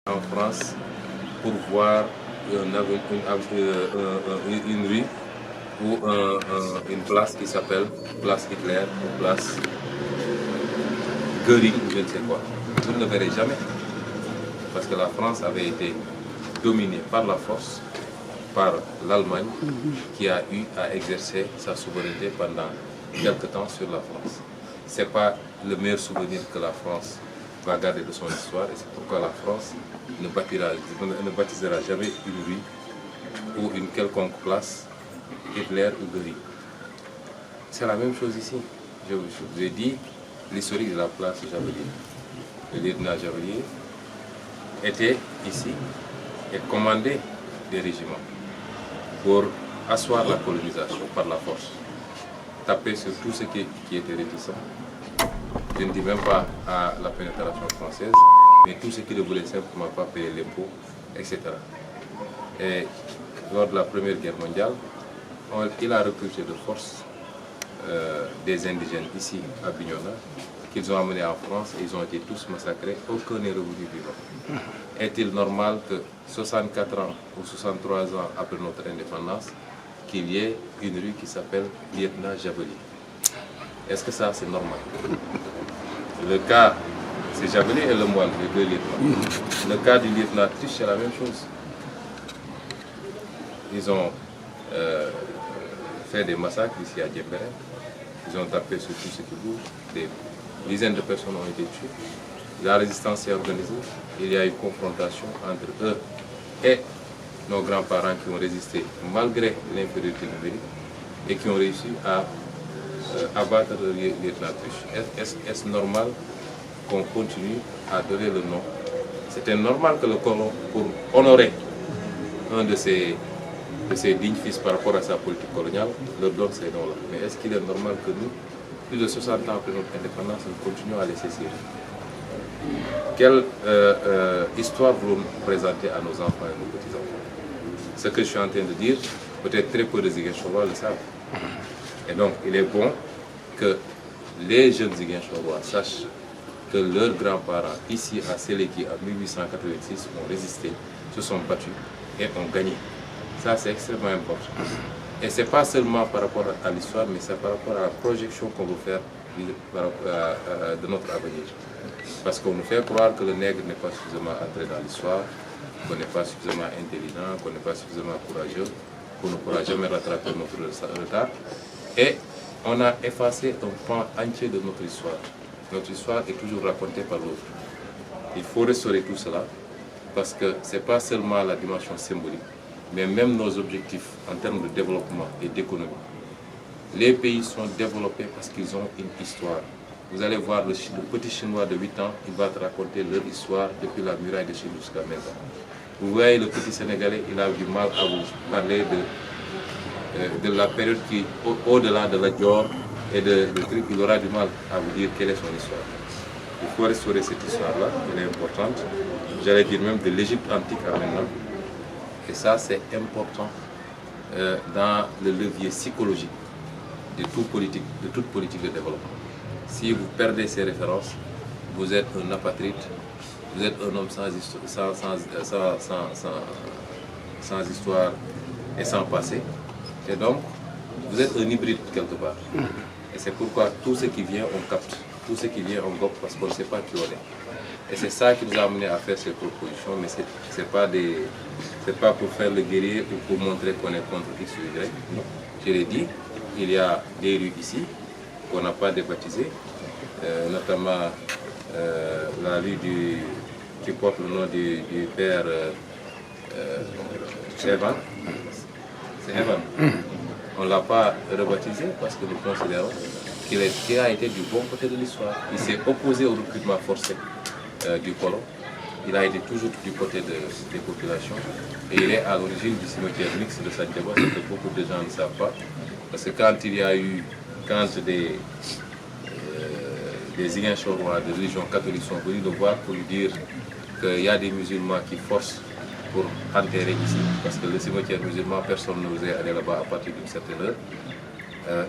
en France pour voir une rue ou une place qui s'appelle place Hitler ou place Göring, je ne sais quoi. Vous ne le verrez jamais parce que la France avait été dominée par la force, par l'Allemagne qui a eu à exercer sa souveraineté pendant quelque temps sur la France. Ce n'est pas le meilleur souvenir que la France va garder de son histoire et c'est pourquoi la France ne baptisera jamais une rue ou une quelconque place Hitler ou Göring. C'est la même chose ici. Je vous ai dit l'historique de la place Javellier. Le lieutenant Javellier était ici et commandait des régiments pour asseoir la colonisation par la force, taper sur tout ce qui était réticent. Je ne dis même pas à la pénétration française, mais tout ce qui ne voulait simplement pas payer l'impôt, etc. Et lors de la Première Guerre mondiale, il a recruté de force des indigènes ici à Bignona, qu'ils ont amenés en France et ils ont été tous massacrés, aucun n'est revenu vivant. Est-il normal que 64 ans ou 63 ans après notre indépendance, qu'il y ait une rue qui s'appelle Lieutenant Javellier? Est-ce que ça c'est normal? Le cas, c'est Javellier et Lemoine, les deux lieutenants. Le cas du lieutenant Triche, c'est la même chose. Ils ont fait des massacres ici à Djembéré. Ils ont tapé sur tout ce qui bouge. Des dizaines de personnes ont été tuées. La résistance s'est organisée. Il y a eu confrontation entre eux et nos grands-parents qui ont résisté malgré l'infériorité numérique et qui ont réussi à abattre le lieutenant Triche. Est-ce normal qu'on continue à donner le nom? C'était normal que le colon, pour honorer un de ses dignes fils par rapport à sa politique coloniale, leur donne ces noms-là. Mais est-ce qu'il est normal que nous, plus de 60 ans après notre indépendance, nous continuons à laisser ces rues? Quelle histoire voulons-nous présenter à nos enfants et nos petits-enfants? Ce que je suis en train de dire, peut-être très peu de Ziguinchorois le savent. Et donc, il est bon que les jeunes Ziguinchorois sachent que leurs grands-parents, ici à Séléki, en 1886, ont résisté, se sont battus et ont gagné. Ça, c'est extrêmement important. Et ce n'est pas seulement par rapport à l'histoire, mais c'est par rapport à la projection qu'on veut faire de notre avenir. Parce qu'on nous fait croire que le nègre n'est pas suffisamment entré dans l'histoire, qu'on n'est pas suffisamment intelligent, qu'on n'est pas suffisamment courageux, qu'on ne pourra jamais rattraper notre retard. Et on a effacé un pan entier de notre histoire. Notre histoire est toujours racontée par l'autre. Il faut restaurer tout cela parce que ce n'est pas seulement la dimension symbolique, mais même nos objectifs en termes de développement et d'économie. Les pays sont développés parce qu'ils ont une histoire. Vous allez voir le petit Chinois de 8 ans, il va te raconter leur histoire depuis la muraille de Chine jusqu'à maintenant. Vous voyez le petit Sénégalais, il a du mal à vous parler de la période qui, au-delà de la Dior et de trucs, il aura du mal à vous dire quelle est son histoire. Il faut restaurer cette histoire-là, elle est importante. J'allais dire même de l'Égypte antique à maintenant. Et ça, c'est important dans le levier psychologique de toute politique de développement. Si vous perdez ces références, vous êtes un apatride, vous êtes un homme sans histoire et sans passé. Et donc, vous êtes un hybride quelque part. Et c'est pourquoi tout ce qui vient, on capte. Tout ce qui vient, on gobe parce qu'on ne sait pas qui on est. Et c'est ça qui nous a amené à faire ces propositions, mais ce n'est pas pour faire le guerrier ou pour montrer qu'on est contre X ou Y. Non. Je l'ai dit, il y a des rues ici qu'on n'a pas débaptisées, notamment la rue qui porte le nom du père Evan. C'est Evan. On ne l'a pas rebaptisé parce que nous considérons qu'il a été du bon côté de l'histoire. Il s'est opposé au recrutement forcé du colon. Il a été toujours du côté des populations. Et il est à l'origine du cimetière mixte de Santiago, ce que beaucoup de gens ne savent pas. Parce que quand des Ziguinchorois de religion catholique sont venus le voir pour lui dire qu'il y a des musulmans qui forcent pour enterrer ici, parce que le cimetière musulman, personne n'osait aller là-bas à partir d'une certaine heure,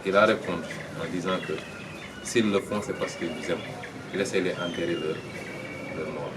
il a répondu en disant que s'ils le font, c'est parce qu'ils nous aiment. Ils essaient de les enterrer leur mort.